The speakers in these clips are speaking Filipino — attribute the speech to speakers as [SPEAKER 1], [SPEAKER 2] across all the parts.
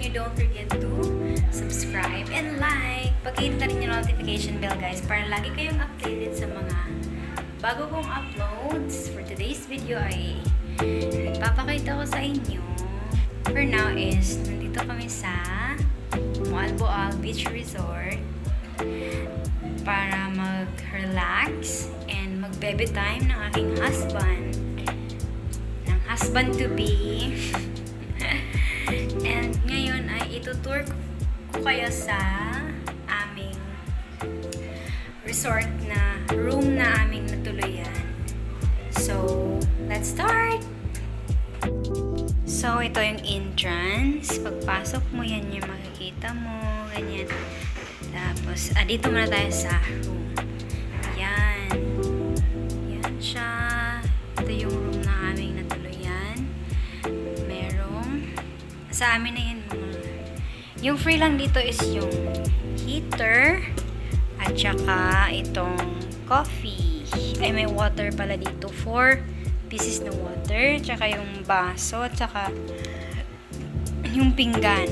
[SPEAKER 1] nyo, don't forget to subscribe and like. Pag-hit na rin yung notification bell guys para lagi kayong updated sa mga bago kong uploads. For today's video ay ipapakita ko sa inyo. For now is, nandito kami sa Moalboal Beach Resort para mag-relax and mag-baby time ng aking husband. Ng husband-to-be. And ngayon ay itutour ko kayo sa aming resort na room na aming natuluyan. So, let's start! So, ito yung entrance. Pagpasok mo, yan yung makikita mo. Ganyan. Tapos, dito muna tayo sa room. Yan. Yan siya. Ito yung room na aming natuluyan. Merong, sa amin na yan. Yung free lang dito is yung heater. At saka itong coffee. Ay, may water pala dito. 4 pieces na water. Tsaka yung baso. Tsaka yung pinggan.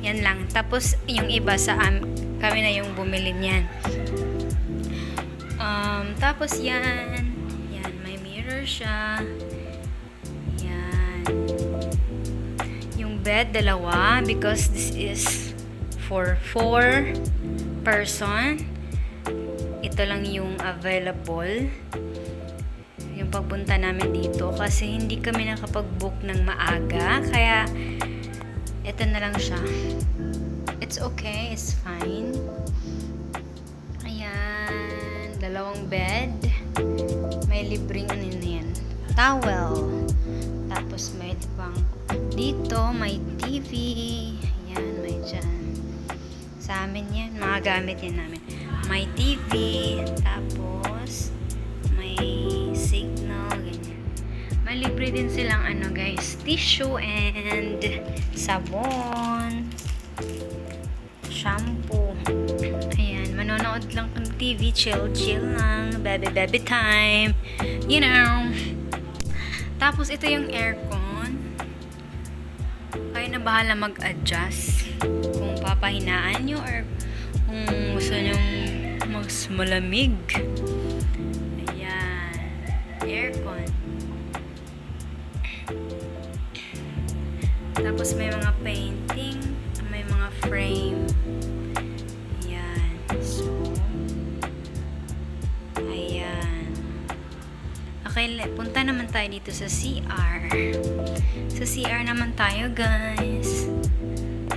[SPEAKER 1] Yan lang. Tapos, yung iba kami na yung bumili niyan. Tapos, yan. Yan. May mirror siya. Yan. Yung bed, dalawa. Because this is for 4 person. Ito lang yung available. Yung pagpunta namin dito. Kasi hindi kami nakapag-book ng maaga. Kaya, ito na lang siya. It's okay. It's fine. Ayan. Dalawang bed. May libreng ano yan. Towel. Tapos may pang dito. May TV. Ayan. May dyan. Sa amin yan. Mga gamit yan namin. May TV. Tapos may signal. Ganyan. May libre din silang ano guys, tissue and sabon, shampoo. Ayan, manonood lang ng TV, chill lang, baby time, you know. Tapos ito yung aircon. Kayo na bahala mag-adjust kung papahinaan nyo or kung gusto nyo mas malamig. Ayan, aircon. Tapos may mga painting, may mga frame. Ayan. So, ayan. Okay, punta naman tayo dito sa CR. Sa CR naman tayo, guys.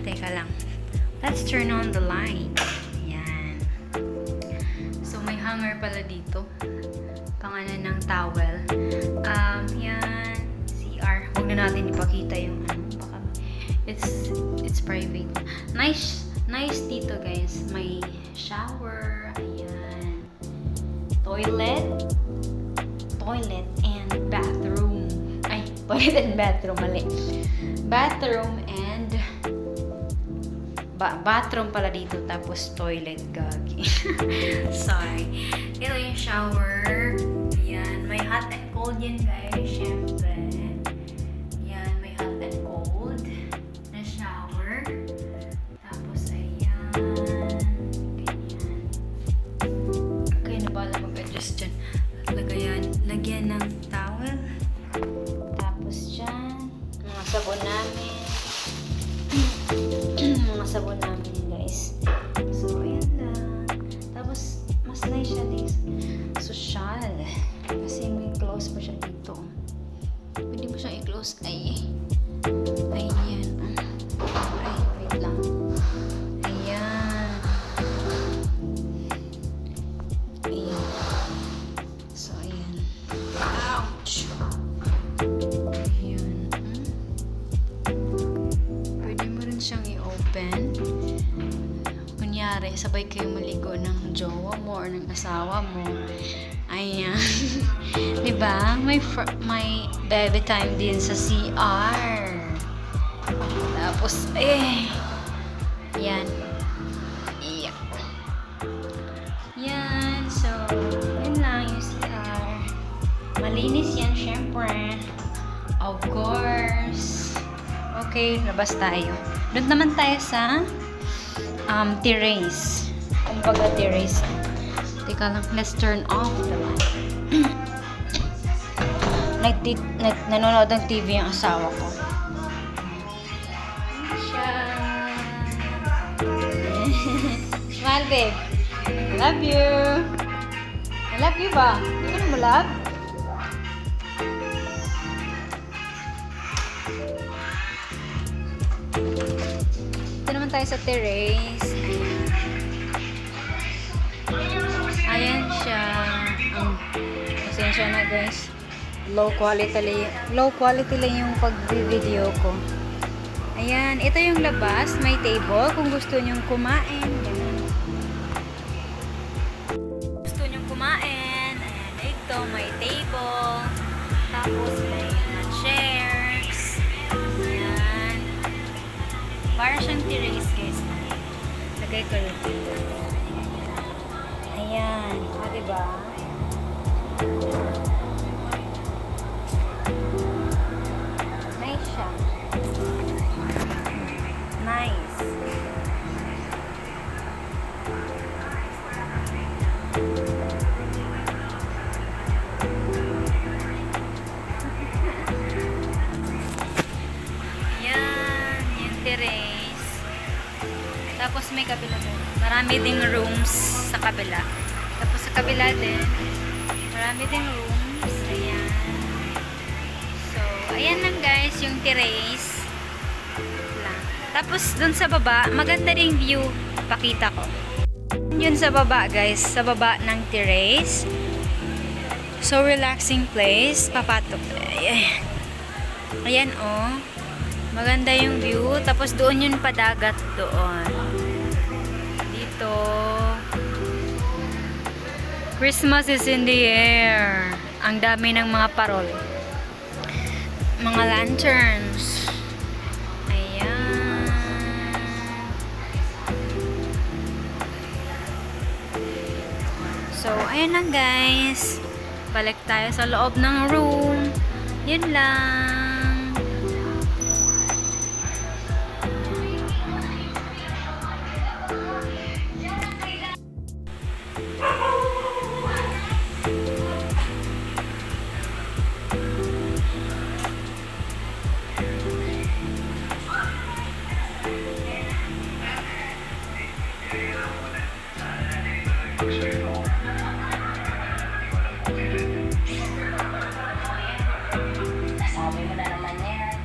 [SPEAKER 1] Teka lang. Let's turn on the light. Ayan. So, may hanger pala dito. Pangalan ng towel. Yan. CR. Huwag na natin ipakita yung ano. It's private. Nice dito guys. May shower. Ayan. Toilet and bathroom. Ay, toilet and bathroom. Mali. Bathroom and bathroom pala dito. Tapos toilet. Gagi. Sorry. Ito yung shower. Ayan. May hot and cold yan guys. Syempre. Lagyan ng towel. Tapos dyan, mga sabon namin. Mga sabon namin guys. So, ayan lang. Tapos, mas nice siya guys. Social. Kasi may close pa siya dito. Pwede mo siyang i-close. Ayan. Ay, wait lang. Ayan. So, ayan. Ouch! Ayan. Pwede mo rin siyang i-open. Kunyari, sabay kayo maligo ng jowa mo or ng asawa mo. Ayan. Diba? May baby time din sa CR. Tapos, yan. Yeah. Yan. So, yun lang yung CR. Malinis yan, syempre. Of course. Okay, labas tayo. Doon naman tayo sa terrace. Kumbaga terrace. Teka lang, let's turn off the light. Nanonood ng TV yung asawa ko. Siya. Smile, babe. Love you. I love you ba? Hindi ko na mo love? Ito naman tayo sa terrace. Ayan siya. Pasensya na guys. Low quality lang yung pag-video ko. Ayan, ito yung labas. May table kung gusto nyong kumain. Ganun. Gusto nyong kumain. Ayan, ito may table. Tapos may chairs. Ayan. Para siyang terrace guys. Lagay ko rin. Ayan. O, diba? Nice siya. Nice. Ayan. Yung terrace. Tapos may kabila doon. Marami ding rooms sa kabila. Tapos sa kabila din, marami ding rooms. Ayan. So, ayan lang guys, yung terrace. Lang. Tapos, dun sa baba, maganda ring view. Pakita ko. Yun sa baba guys, sa baba ng terrace. So, relaxing place. Papatok. Ayan. Ayan oh. Maganda yung view. Tapos, doon yun padagat doon. Dito. Christmas is in the air. Ang dami ng mga parol. Mga lanterns. Ayan. So, ayan lang guys. Balik tayo sa loob ng room. Yun lang.
[SPEAKER 2] Sabi mo na naman yan.